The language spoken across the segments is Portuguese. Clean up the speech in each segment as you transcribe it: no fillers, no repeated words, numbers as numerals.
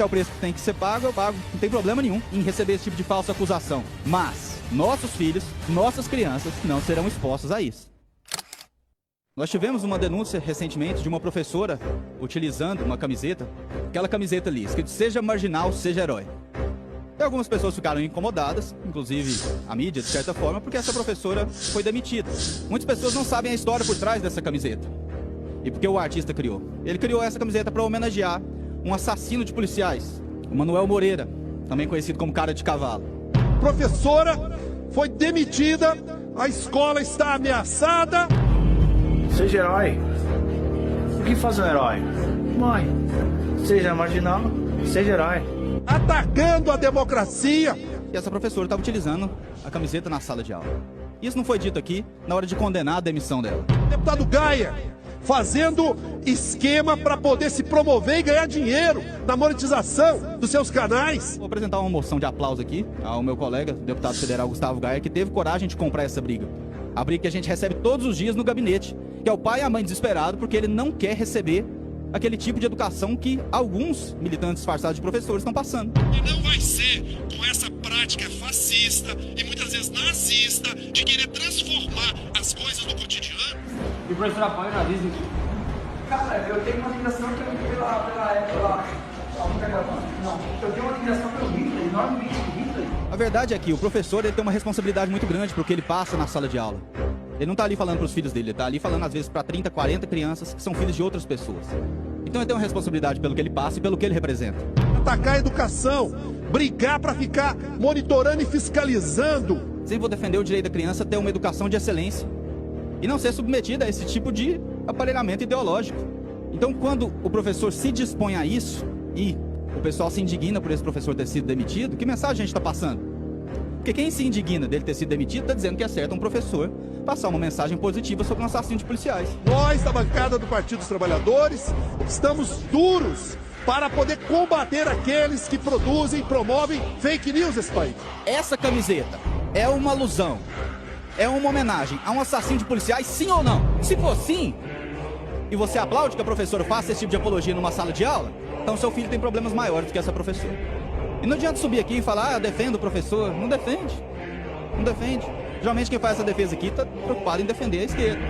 Se é o preço que tem que ser pago, eu pago. Não tem problema nenhum em receber esse tipo de falsa acusação. Mas nossos filhos, nossas crianças não serão expostos a isso. Nós tivemos uma denúncia recentemente de uma professora utilizando uma camiseta, aquela camiseta ali, escrito seja marginal, seja herói. E algumas pessoas ficaram incomodadas, inclusive a mídia, de certa forma, porque essa professora foi demitida. Muitas pessoas não sabem a história por trás dessa camiseta. E porque o artista criou. Ele criou essa camiseta para homenagear um assassino de policiais, o Manuel Moreira, também conhecido como Cara de Cavalo. Professora foi demitida, a escola está ameaçada. Seja herói. O que faz um herói? Morre. Seja marginal, seja herói. Atacando a democracia. E essa professora estava utilizando a camiseta na sala de aula. Isso não foi dito aqui na hora de condenar a demissão dela. Deputado Gaia, fazendo esquema para poder se promover e ganhar dinheiro na monetização dos seus canais. Vou apresentar uma moção de aplauso aqui ao meu colega, deputado federal Gustavo Gaia, que teve coragem de comprar essa briga. A briga que a gente recebe todos os dias no gabinete, que é o pai e a mãe desesperado porque ele não quer receber aquele tipo de educação que alguns militantes disfarçados de professores estão passando. E não vai ser com essa prática fascista e muitas vezes nazista de querer transformar as coisas do cotidiano. E o professor apoia o nazismo? Cara, eu tenho uma admiração pela não, eu tenho uma admiração pelo Hitler, enormemente pelo Hitler. A verdade é que o professor ele tem uma responsabilidade muito grande pro que ele passa na sala de aula. Ele não está ali falando para os filhos dele, ele está ali falando às vezes para 30, 40 crianças que são filhos de outras pessoas. Então ele tem uma responsabilidade pelo que ele passa e pelo que ele representa. Atacar a educação, brigar para ficar monitorando e fiscalizando. Sempre vou defender o direito da criança a ter uma educação de excelência e não ser submetida a esse tipo de aparelhamento ideológico. Então quando o professor se dispõe a isso e o pessoal se indigna por esse professor ter sido demitido, que mensagem a gente está passando? Porque quem se indigna dele ter sido demitido está dizendo que é certo um professor passar uma mensagem positiva sobre um assassino de policiais. Nós, da bancada do Partido dos Trabalhadores, estamos duros para poder combater aqueles que produzem e promovem fake news nesse país. Essa camiseta é uma alusão, é uma homenagem a um assassino de policiais, sim ou não? Se for sim, e você aplaude que a professora faça esse tipo de apologia numa sala de aula, então seu filho tem problemas maiores do que essa professora. E não adianta subir aqui e falar, eu defendo o professor. Não defende. Não defende. Geralmente quem faz essa defesa aqui está preocupado em defender a esquerda.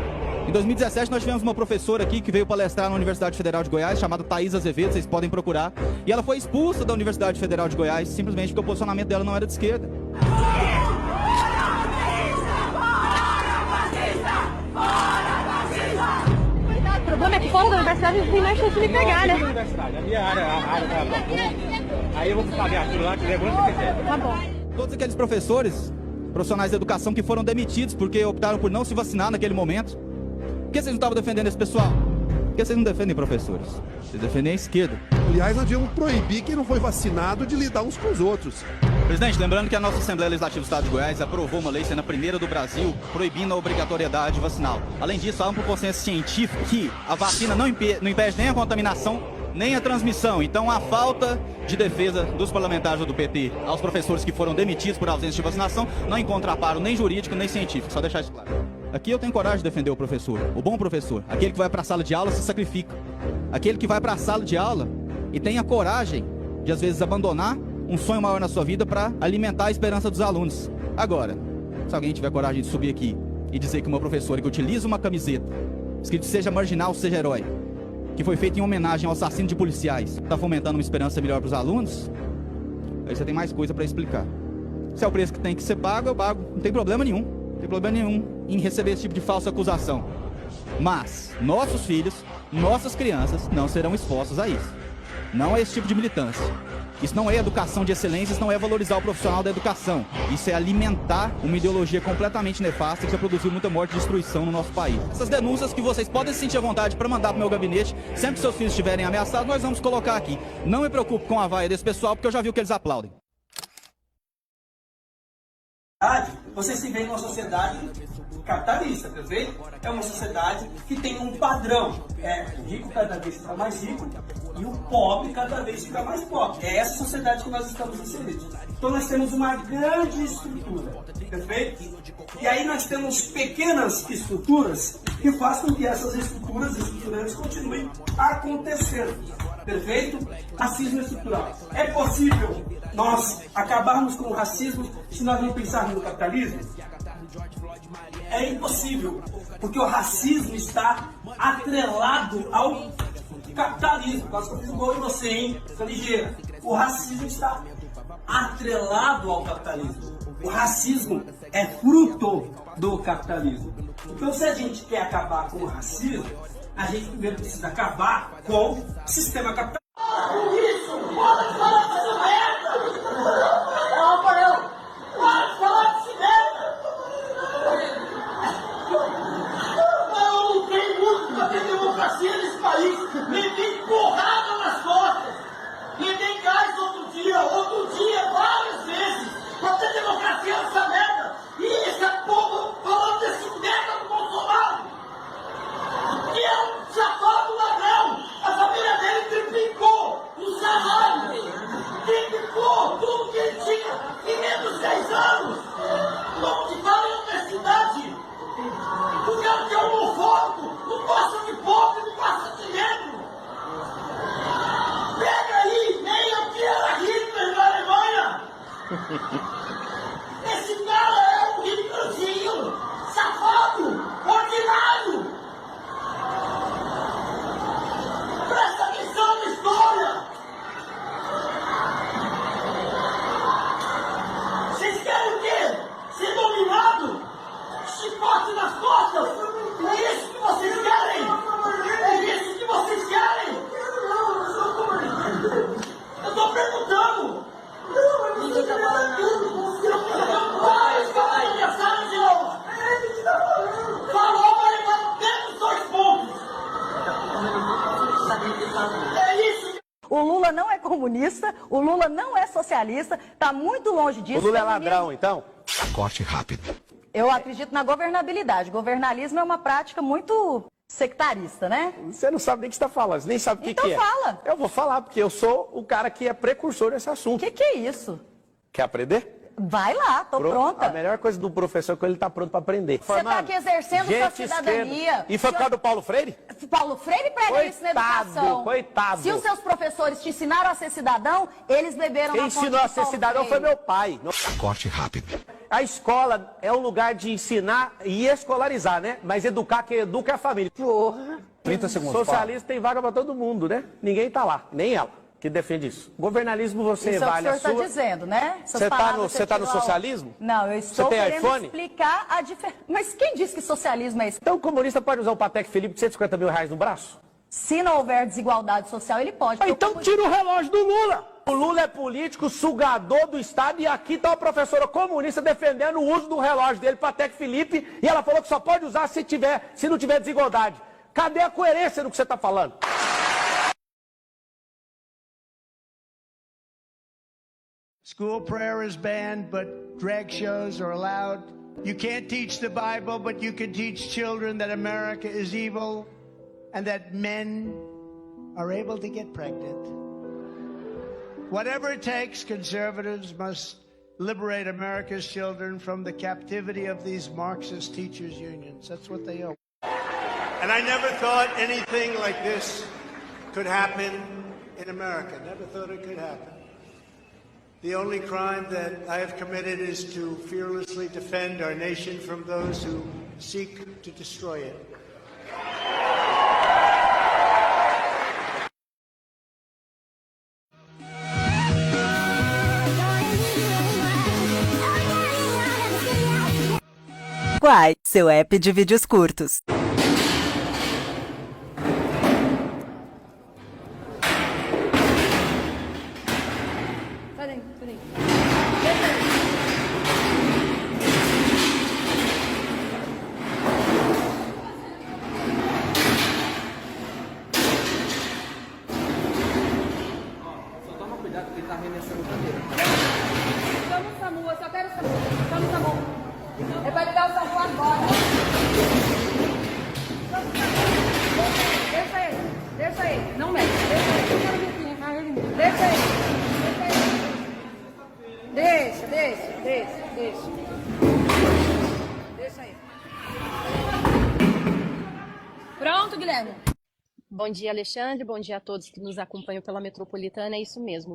Em 2017 nós tivemos uma professora aqui que veio palestrar na Universidade Federal de Goiás, chamada Thaís Azevedo, vocês podem procurar. E ela foi expulsa da Universidade Federal de Goiás, simplesmente porque o posicionamento dela não era de esquerda. O problema é que fora da universidade não tem mais chance de me pegar, né? A minha área da aí eu vou fazer aquilo lá que é bom que quiser. Tá bom. Todos aqueles profissionais da educação que foram demitidos porque optaram por não se vacinar naquele momento. Por que vocês não estavam defendendo esse pessoal? Por que vocês não defendem professores? Vocês defendem a esquerda. Aliás, nós devíamos proibir quem não foi vacinado de lidar uns com os outros. Presidente, lembrando que a nossa Assembleia Legislativa do Estado de Goiás aprovou uma lei, sendo a primeira do Brasil, proibindo a obrigatoriedade vacinal. Além disso, há um consenso científico que a vacina não impede nem a contaminação, nem a transmissão. Então, a falta de defesa dos parlamentares do PT aos professores que foram demitidos por ausência de vacinação não encontra amparo nem jurídico, nem científico. Só deixar isso claro. Aqui eu tenho coragem de defender o professor, o bom professor, aquele que vai para a sala de aula e se sacrifica. Aquele que vai para a sala de aula e tem a coragem de, às vezes, abandonar um sonho maior na sua vida para alimentar a esperança dos alunos. Agora, se alguém tiver coragem de subir aqui e dizer que uma professora que utiliza uma camiseta escrito seja marginal, seja herói, que foi feita em homenagem ao assassino de policiais, está fomentando uma esperança melhor para os alunos, aí você tem mais coisa para explicar. Se é o preço que tem que ser pago, eu pago. Não tem problema nenhum. Não tem problema nenhum em receber esse tipo de falsa acusação. Mas nossos filhos, nossas crianças não serão expostos a isso. Não é esse tipo de militância. Isso não é educação de excelência, isso não é valorizar o profissional da educação. Isso é alimentar uma ideologia completamente nefasta que já produziu muita morte e destruição no nosso país. Essas denúncias que vocês podem se sentir à vontade para mandar para o meu gabinete, sempre que seus filhos estiverem ameaçados, nós vamos colocar aqui. Não me preocupe com a vaia desse pessoal, porque eu já vi o que eles aplaudem. Você se vê em uma sociedade capitalista, perfeito? É uma sociedade que tem um padrão. O rico cada vez está mais rico, E o pobre cada vez fica mais pobre. É essa sociedade que nós estamos inseridos. Então nós temos uma grande estrutura, perfeito? E aí nós temos pequenas estruturas que fazem com que essas estruturas estruturantes continuem acontecendo, perfeito? Racismo estrutural. É possível nós acabarmos com o racismo se nós não pensarmos no capitalismo? É impossível, porque o racismo está atrelado ao capitalismo. Quase que eu fiz um gol em você, hein? Fica ligeira. O racismo está atrelado ao capitalismo. O racismo é fruto do capitalismo. Então, se a gente quer acabar com o racismo, a gente primeiro precisa acabar com o sistema capitalista. Por isso, bora falar dessa merda! Rafael, bora falar dessa merda! Não tem muito pra ter democracia nesse país. Nem tem porrada nas costas. Nem tem gás outro dia, várias vezes. Pra ter democracia nessa merda. E esse povo falando desse merda do Bolsonaro. Que é um safado ladrão. A família dele triplicou o salário. Triplicou tudo que ele tinha em menos de 10 anos. Como que fala em universidade? O cara que é homofóbico, não gosta de pobre, não gosta de negro. Pega aí, nem o que era Hitler na Alemanha. Esse cara é um Hitlerzinho, safado, ordinário. Presta atenção na história. Vocês querem o quê? Ser dominado? Chicote nas costas? É isso que vocês querem? É isso que vocês querem? Eu tô perguntando. Ninguém tá falando tudo. Vai, ficar minha sala de novo. Falou, vai levar menos 2 pontos. É isso. O Lula não é comunista, o Lula não é socialista, está muito longe disso. O Lula é ladrão, então? Corte rápido. Eu acredito na governabilidade. Governalismo é uma prática muito sectarista, né? Você não sabe nem o que você está falando, você nem sabe o que, então que é. Então fala. Eu vou falar, porque eu sou o cara que é precursor nesse assunto. O que é isso? Quer aprender? Vai lá, tô pronta. A melhor coisa do professor é que ele está pronto para aprender. Você está aqui exercendo sua cidadania. Esquerda. E foi por causa do Paulo Freire? Paulo Freire prega isso na educação. Coitado. Se os seus professores te ensinaram a ser cidadão, eles beberam Quem na fonte ensinou a de ser Paulo cidadão Freire. foi meu pai. Corte rápido. A escola é um lugar de ensinar e escolarizar, né? Mas educar, quem educa é a família. Porra. 30 segundos. Socialista tem vaga para todo mundo, né? Ninguém tá lá, nem ela, que defende isso. Governalismo você Isso vale é o a que o senhor sua... está dizendo, né? Você tá no socialismo? Não, eu estou tem querendo iPhone? explicar a diferença. Mas quem disse que socialismo é isso? Então o comunista pode usar o Patek Philippe de 150 mil reais no braço? Se não houver desigualdade social, ele pode. Então tira o relógio do Lula. O Lula é político, sugador do Estado, e aqui está uma professora comunista defendendo o uso do relógio dele, Patek Philippe, e ela falou que só pode usar se não tiver desigualdade. Cadê a coerência no que você está falando? School prayer is banned, but drag shows are allowed. You can't teach the Bible, but you can teach children that America is evil and that men are able to get pregnant. Whatever it takes, conservatives must liberate America's children from the captivity of these Marxist teachers' unions. That's what they are. And I never thought anything like this could happen in America. Never thought it could happen. The only crime that I have committed is to fearlessly defend our nation from those who seek to destroy it. Quai, seu app de vídeos curtos. Peraí. Só toma cuidado porque ele tá arremessando bandeira. Vamos, Samu, eu só quero Samu. Vamos, Samu. Ele vai ligar o Samu agora. Vamos, Samu. Deixa ele. Deixa aí, não mexe. Deixa aí. Eu quero ver aqui, hein? Deixa aí. Deixa aí. Pronto, Guilherme. Bom dia, Alexandre. Bom dia a todos que nos acompanham pela Metropolitana. É isso mesmo.